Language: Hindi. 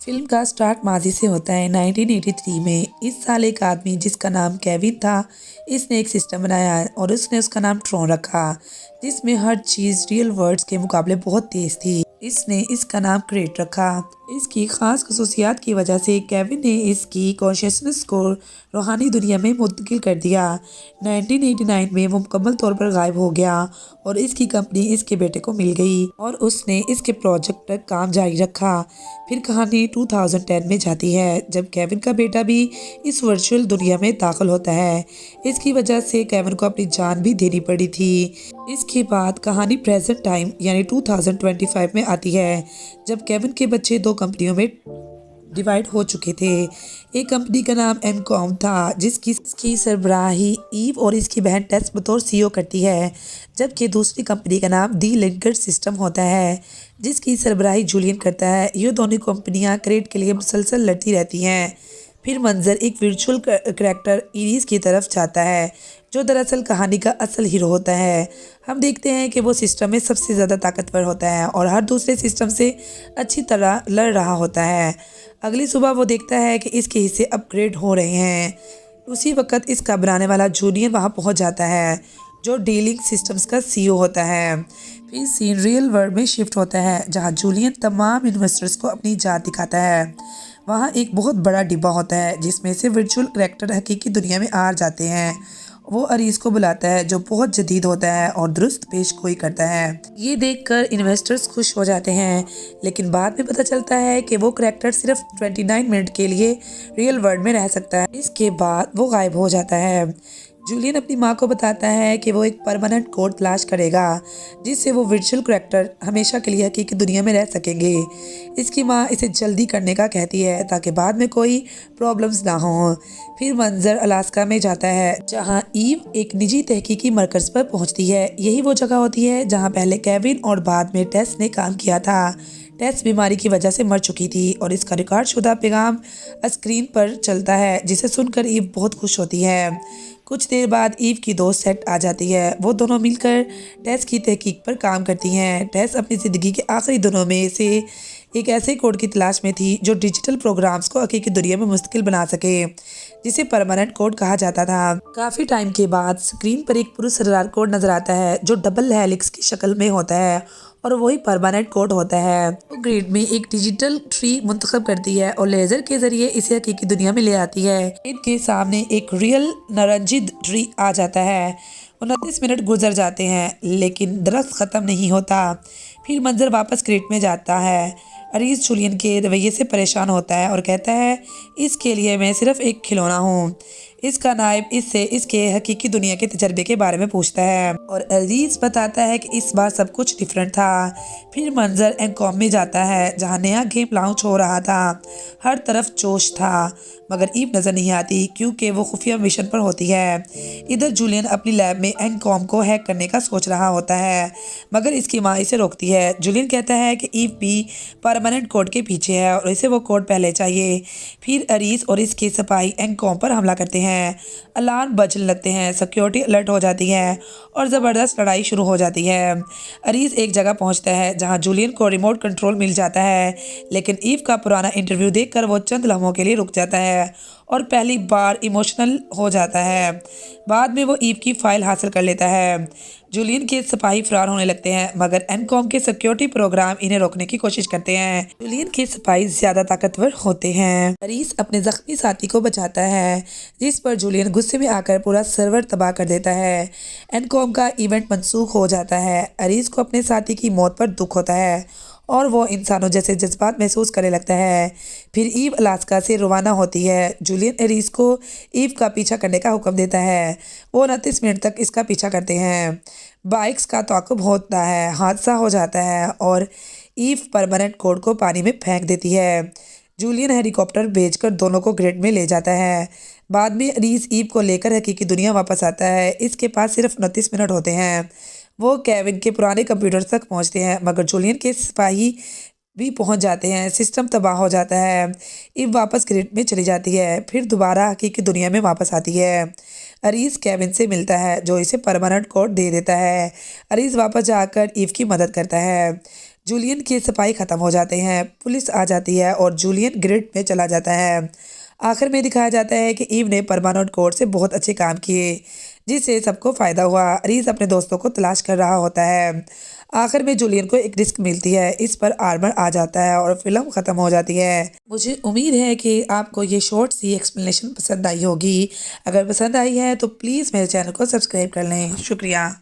फिल्म का स्टार्ट माजी से होता है 1983 में। इस साल एक आदमी जिसका नाम केविन था, इसने एक सिस्टम बनाया और उसने उसका नाम ट्रॉन रखा, जिसमें हर चीज़ रियल वर्ल्ड्स के मुकाबले बहुत तेज़ थी। इसने इसका नाम क्रेट रखा। इसकी ख़ास खसूसियात की वजह से केविन ने इसकी कॉन्शियसनेस को रूहानी दुनिया में मुंतकिल कर दिया। 1989 में वो मुकम्मल तौर पर गायब हो गया और इसकी कंपनी इसके बेटे को मिल गई और उसने इसके प्रोजेक्ट पर काम जारी रखा। फिर कहानी 2010 में जाती है, जब केविन का बेटा भी इस वर्चुअल दुनिया में दाखिल होता है। इसकी वजह से केविन को अपनी जान भी देनी पड़ी थी। इसके बाद कहानी प्रेजेंट टाइम यानी 2025 में आती है, जब केविन के बच्चे दो कंपनियों में डिवाइड हो चुके थे। एक कंपनी का नाम एनकॉम था, जिसकी सरबराही ईव और इसकी बहन टेस बतौर सीईओ करती है, जबकि दूसरी कंपनी का नाम दी लिंकर सिस्टम होता है, जिसकी सरबराही जूलियन करता है। ये दोनों कंपनियां क्रेट के लिए मुसलसल लड़ती रहती हैं। फिर मंजर एक वर्चुअल करैक्टर इरीज की तरफ जाता है, जो दरअसल कहानी का असल हीरो होता है। हम देखते हैं कि वो सिस्टम में सबसे ज़्यादा ताकतवर होता है और हर दूसरे सिस्टम से अच्छी तरह लड़ रहा होता है। अगली सुबह वो देखता है कि इसके हिस्से अपग्रेड हो रहे हैं। उसी वक्त इसका बनाने वाला जूनियर वहाँ पहुँच जाता है, जो डीलिंग सिस्टम्स का सीईओ होता है। फिर सीन रियल वर्ल्ड में शिफ्ट होता है, जहाँ जूलियन तमाम इन्वेस्टर्स को अपनी जात दिखाता है। वहाँ एक बहुत बड़ा डिब्बा होता है, जिसमें से वर्चुअल करैक्टर हकीकी दुनिया में आ जाते हैं। वो अरीस को बुलाता है, जो बहुत जदीद होता है और दुरुस्त पेश गोई करता है। ये देखकर इन्वेस्टर्स खुश हो जाते हैं, लेकिन बाद में पता चलता है कि वो करैक्टर सिर्फ 29 मिनट के लिए रियल वर्ल्ड में रह सकता है। इसके बाद वो गायब हो जाता है। जूलियन अपनी माँ को बताता है कि वो एक परमानेंट कोड तलाश करेगा, जिससे वो वर्चुअल करैक्टर हमेशा के लिए हकीकी दुनिया में रह सकेंगे। इसकी माँ इसे जल्दी करने का कहती है, ताकि बाद में कोई प्रॉब्लम्स ना हो। फिर मंजर अलास्का में जाता है, जहाँ ईव एक निजी तहकीकी मरकज़ पर पहुँचती है। यही वो जगह होती है जहाँ पहले केविन और बाद में टेस ने काम किया था। टेस बीमारी की वजह से मर चुकी थी और इसका रिकॉर्ड शुदा पैगाम स्क्रीन पर चलता है, जिसे सुनकर ईव बहुत खुश होती है। कुछ देर बाद ईव की दोस्त सेट आ जाती है। वो दोनों मिलकर टेस की तहकीक पर काम करती हैं। टेस अपनी ज़िंदगी के आखिरी दिनों में से एक ऐसे कोड की तलाश में थी, जो डिजिटल प्रोग्राम्स को हकीकी दुनिया में मुस्तकिल बना सके, जिसे परमानेंट कोड कहा जाता था। काफ़ी टाइम के बाद स्क्रीन पर एक पुरअसरार कोड नज़र आता है, जो डबल हेलिक्स की शक्ल में होता है और वही परमानेंट कोड होता है। वो ग्रिड में एक डिजिटल ट्री मुंतखब करती है और लेज़र के ज़रिए इसे हकीकी दुनिया में ले आती है। इनके सामने एक रियल नारंगी ट्री आ जाता है। 29 मिनट गुजर जाते हैं, लेकिन दरख्त ख़त्म नहीं होता। फिर मंजर वापस क्रेट में जाता है। अरीस जूलियन के रवैये से परेशान होता है और कहता है, इसके लिए मैं सिर्फ एक खिलौना हूँ। इसका नायब इससे इसके हकीकी दुनिया के तजर्बे के बारे में पूछता है और अजीज बताता है कि इस बार सब कुछ डिफरेंट था। फिर मंजर एनकॉम में जाता है, जहाँ नया गेम लॉन्च हो रहा था। हर तरफ जोश था, मगर ईव नज़र नहीं आती, क्योंकि वो खुफिया मिशन पर होती है। इधर जूलियन अपनी लैब में एनकॉम को हैक करने का सोच रहा होता है, मगर इसकी माँ इसे रोकती है। जूलियन कहता है कि ईव भी परमानेंट कोड के पीछे है और इसे वो कोड पहले चाहिए। फिर अरीस और इसके सिपाही एनकॉम पर हमला करते हैं। अलार्म बजने लगते हैं, सिक्योरिटी अलर्ट हो जाती है और ज़बरदस्त लड़ाई शुरू हो जाती है। अरीस एक जगह पहुंचता है, जहां जूलियन को रिमोट कंट्रोल मिल जाता है, लेकिन ईव का पुराना इंटरव्यू देखकर वो चंद लम्हों के लिए रुक जाता है और पहली बार इमोशनल हो जाता है। बाद में वो ईव की फाइल हासिल कर लेता है। जूलियन के सिपाही फरार होने लगते हैं, मगर एनकॉम के सिक्योरिटी प्रोग्राम इन्हें रोकने की कोशिश करते हैं। जूलियन के सिपाही ज्यादा ताकतवर होते हैं। अरीस अपने जख्मी साथी को बचाता है, जिस पर जूलियन गुस्से में आकर पूरा सर्वर तबाह कर देता है। एनकॉम का इवेंट मनसूख हो जाता है। अरीस को अपने साथी की मौत पर दुख होता है और वो इंसानों जैसे जज्बात महसूस करने लगता है। फिर ईव अलास्का से रवाना होती है। जूलियन एरीस को ईव का पीछा करने का हुक्म देता है। वो 29 मिनट तक इसका पीछा करते हैं। बाइक्स का ताक़ुब होता है, हादसा हो जाता है और ईव परमानेंट कोड को पानी में फेंक देती है। जूलियन हेलीकॉप्टर भेजकर दोनों को ग्रिड में ले जाता है। बाद में एरीस ईव को लेकर हकीकी दुनिया वापस आता है। इसके पास सिर्फ 29 मिनट होते हैं। वो केविन के पुराने कंप्यूटर तक पहुंचते हैं, मगर जूलियन के सिपाही भी पहुंच जाते हैं। सिस्टम तबाह हो जाता है। ईव वापस ग्रिड में चली जाती है, फिर दोबारा हकीकी दुनिया में वापस आती है। अरीस केविन से मिलता है, जो इसे परमानेंट कोड दे देता है। अरीस वापस जाकर ईव की मदद करता है। जूलियन की सिपाही ख़त्म हो जाते हैं, पुलिस आ जाती है और जूलियन ग्रिड में चला जाता है। आखिर में दिखाया जाता है कि ईव ने परमानेंट कोर्ट से बहुत अच्छे काम किए, जिससे सबको फ़ायदा हुआ। रीस अपने दोस्तों को तलाश कर रहा होता है। आखिर में जूलियन को एक डिस्क मिलती है, इस पर आर्मर आ जाता है और फिल्म ख़त्म हो जाती है। मुझे उम्मीद है कि आपको ये शॉर्ट सी एक्सप्लेनेशन पसंद आई होगी। अगर पसंद आई है तो प्लीज़ मेरे चैनल को सब्सक्राइब कर लें। शुक्रिया।